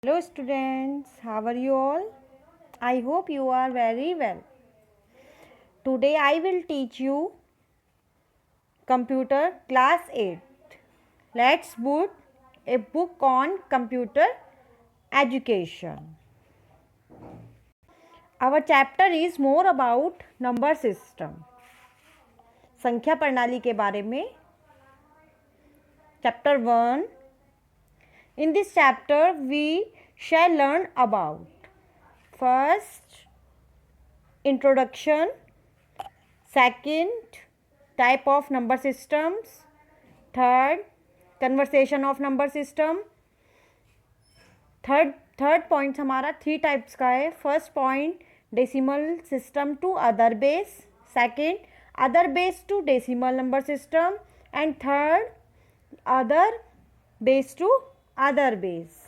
Hello students, how are you all? I hope you are very well. Today I will teach you computer class 8. Let's boot a book on computer education. Our chapter is more about number system. संख्या प्रणाली के बारे में. Chapter 1. In this chapter we shall learn about first introduction, second type of number systems, third conversation of number system, third point हमारा 3 types का है. First point decimal system to other base, second other base to decimal number system and third other base to other base.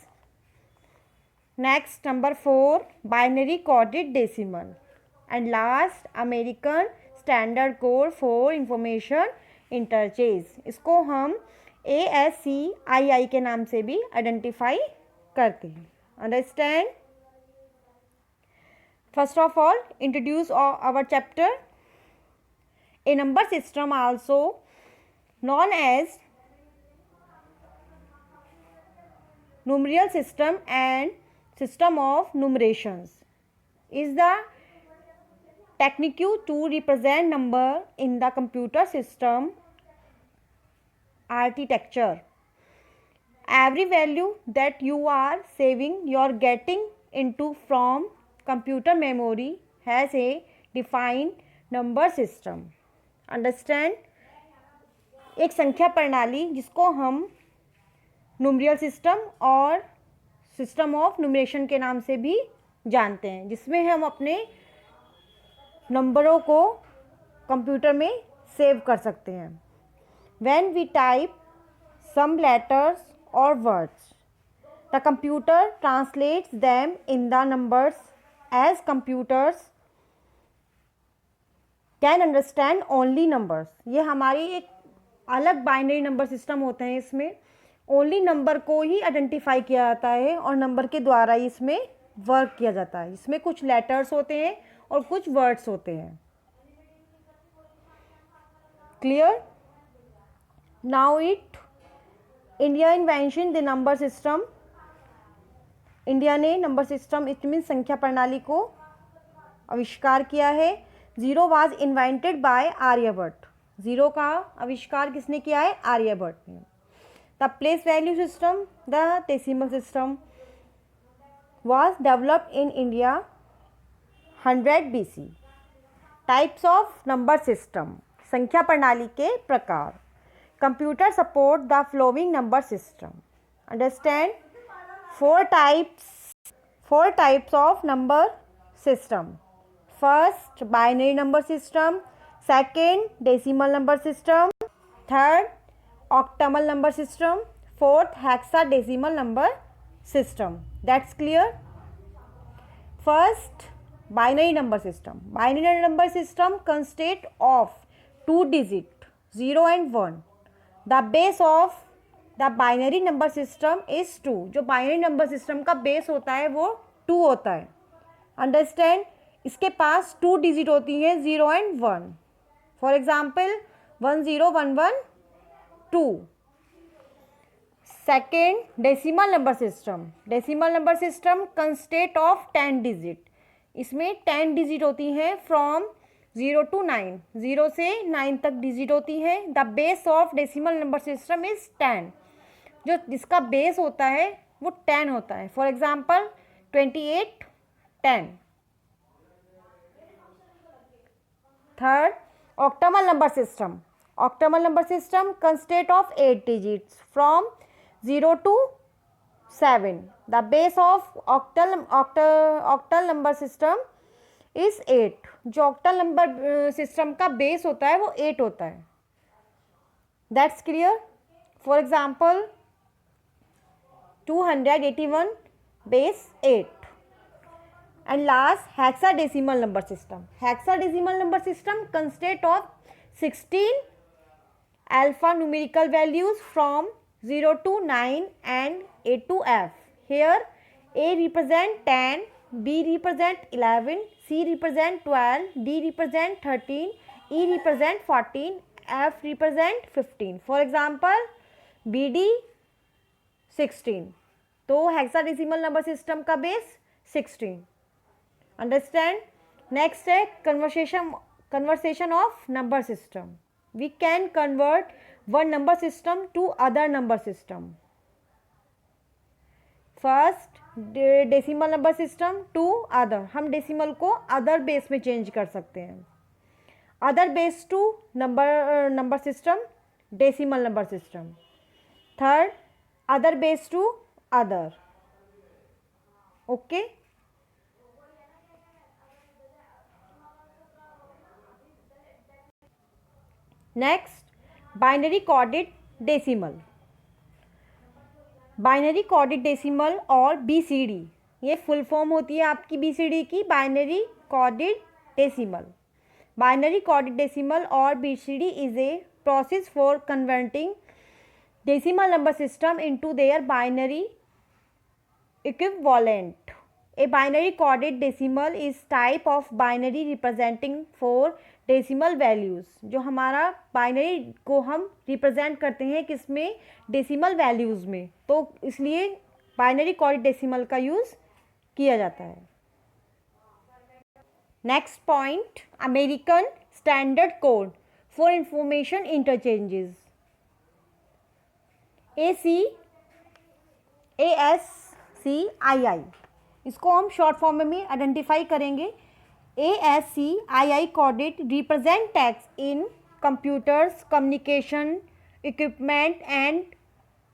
Next, number 4, binary coded decimal. And last, American Standard Code for Information Interchange. इसको हम ASCII के नाम से भी identify करते हैं. Understand? First of all, introduce our chapter. A number system, also known as numeral system and system of numerations, is the technique to represent number in the computer system architecture. Every value that you are saving, you are getting into from computer memory has a defined number system. Understand? एक संख्या प्रणाली जिसको हम न्यूमरियल system और system of numeration के नाम से भी जानते हैं, जिसमें हम अपने नंबरों को कंप्यूटर में सेव कर सकते हैं. When we type some letters और words, the computer translates them in the numbers as computers can understand only numbers. ये हमारी एक अलग बाइनरी नंबर सिस्टम होते हैं. इसमें ओनली नंबर को ही आइडेंटिफाई किया जाता है और नंबर के द्वारा ही इसमें वर्क किया जाता है. इसमें कुछ लेटर्स होते हैं और कुछ वर्ड्स होते हैं. Clear? Now India invention the number system. India ने नंबर सिस्टम इट मीन संख्या प्रणाली को आविष्कार किया है. Zero was invented by Aryabhata. Zero का आविष्कार किसने किया है? आर्यभट्ट ने. The place value system, the decimal system, was developed in India 100 BC. Types of number system, संख्या प्रणाली के प्रकार. Computer support the following number system. Understand? Four types of number system. First, binary number system. Second, decimal number system. Third, octal number system. Fourth, hexadecimal number system. That's clear? First, binary number system. Binary number system consists of 2 digits 0 and 1. The base of the binary number system is 2. जो binary number system का base होता है वो 2 होता है. Understand? इसके पास 2 digit होती हैं 0 and 1. For example 1011 2. Second, decimal number system. Decimal number system consists of 10 digit. इसमें 10 digit होती हैं from 0 to 9. 0 से 9 तक digit होती हैं. The base of decimal number system is 10. जो जिसका base होता है वो 10 होता है. For example 28 10. Third, octal number system. Octal number system consists of 8 digits from 0 to 7. The base of octal number system is 8. जो octal number system का base होता है वो 8 होता है. That's clear? For example 281 base 8. And last, hexadecimal number system. Hexadecimal number system consists of 16 alphanumerical values from 0 to 9 and A to F. Here A represent 10, B represent 11, C represent 12, D represent 13, E represent 14, F represent 15. For example, BD 16. तो hexadecimal number system का base 16. Understand. Next है conversation of number system. We can convert one number system to other number system. First decimal number system to other. हम decimal को other base में change कर सकते हैं. Other base to number system, decimal number system. Third, other base to other. Okay. Next, binary coded decimal. Binary coded decimal और BCD, ये full form होती है आपकी BCD की, binary coded decimal. Binary coded decimal और BCD is a process for converting decimal number system into their binary equivalent. A binary coded decimal is type of binary representing four decimal values. जो हमारा binary को हम represent करते हैं किसमें, decimal values में, तो इसलिए बाइनरी कोडेड डेसिमल का यूज़ किया जाता है. Next point, American standard code for information interchanges. ASCII, इसको हम शॉर्ट फॉर्म में आइडेंटिफाई करेंगे. ASCII coded represent text in computers, communication equipment and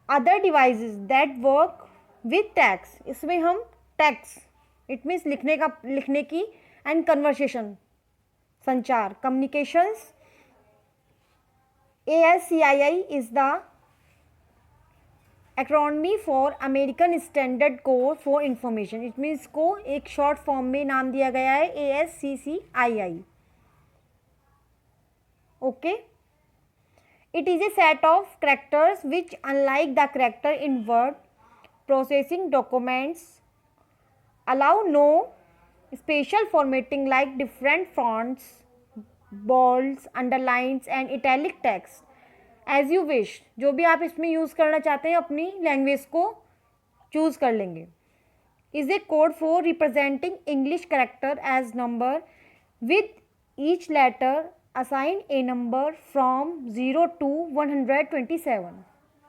other devices that work with text. इसमें हम टेक्स्ट, इट मीन्स लिखने की एंड कन्वर्सेशन, संचार, communications. ASCII is the acronym for American standard code for information. It means को एक short form में नाम दिया गया है ASCII. Okay. It is a set of characters which unlike the character in word processing documents allow no special formatting like different fonts, bolds, underlines and italic text as you wish. जो भी आप इसमें use करना चाहते हैं अपनी language को choose कर लेंगे. Is a code for representing English character as number with each letter assign a number from 0 to 127.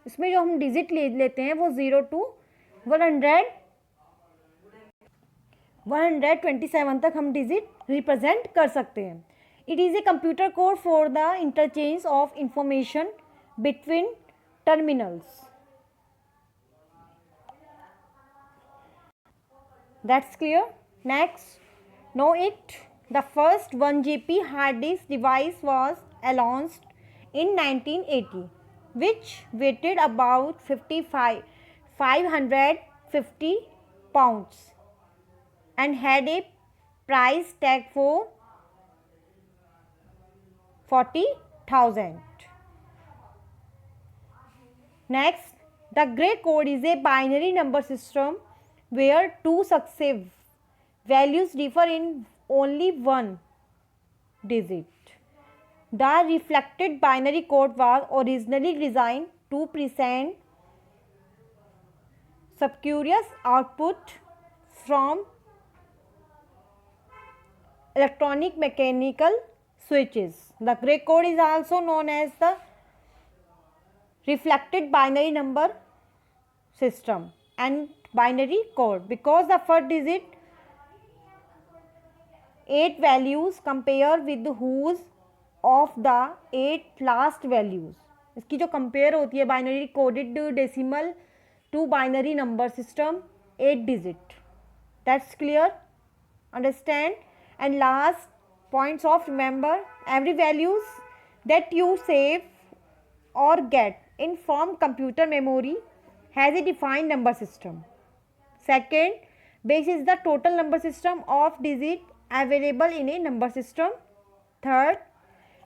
इसमें जो हम डिजिट लेते हैं वो 0 to 127 तक हम डिजिट रिप्रेजेंट कर सकते हैं. It is a computer code for the interchange of information between terminals. That's clear. Next, know it. The first 1 GB hard disk device was launched in 1980, which weighed about 550 pounds and had a price tag for 40,000. Next, the gray code is a binary number system where two successive values differ in only one digit. The reflected binary code was originally designed to present spurious output from electronic mechanical switches. The gray code is also known as the reflected binary number system and binary code because the first digit 8 values compare with whose of the 8 last values. इसकी जो compare होती है binary coded decimal to binary number system 8 digit. That's clear. Understand. And last points of remember, every values that you save or get in from computer memory has a defined number system. Second, base is the total number system of digit available in a number system. Third,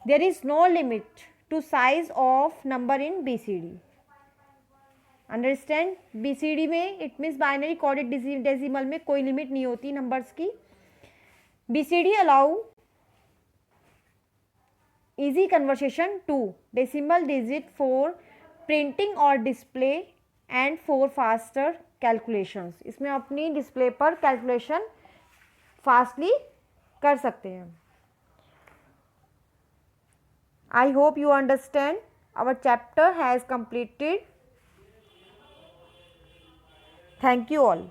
there is no limit to size of number in BCD. Understand. BCD में it means binary coded decimal में कोई limit नहीं होती numbers की। BCD allow easy conversion to decimal digit for printing or display and for faster calculations। इसमें अपनी display पर calculation fastly कर सकते हैं। I hope you understand. Our chapter has completed. Thank you all.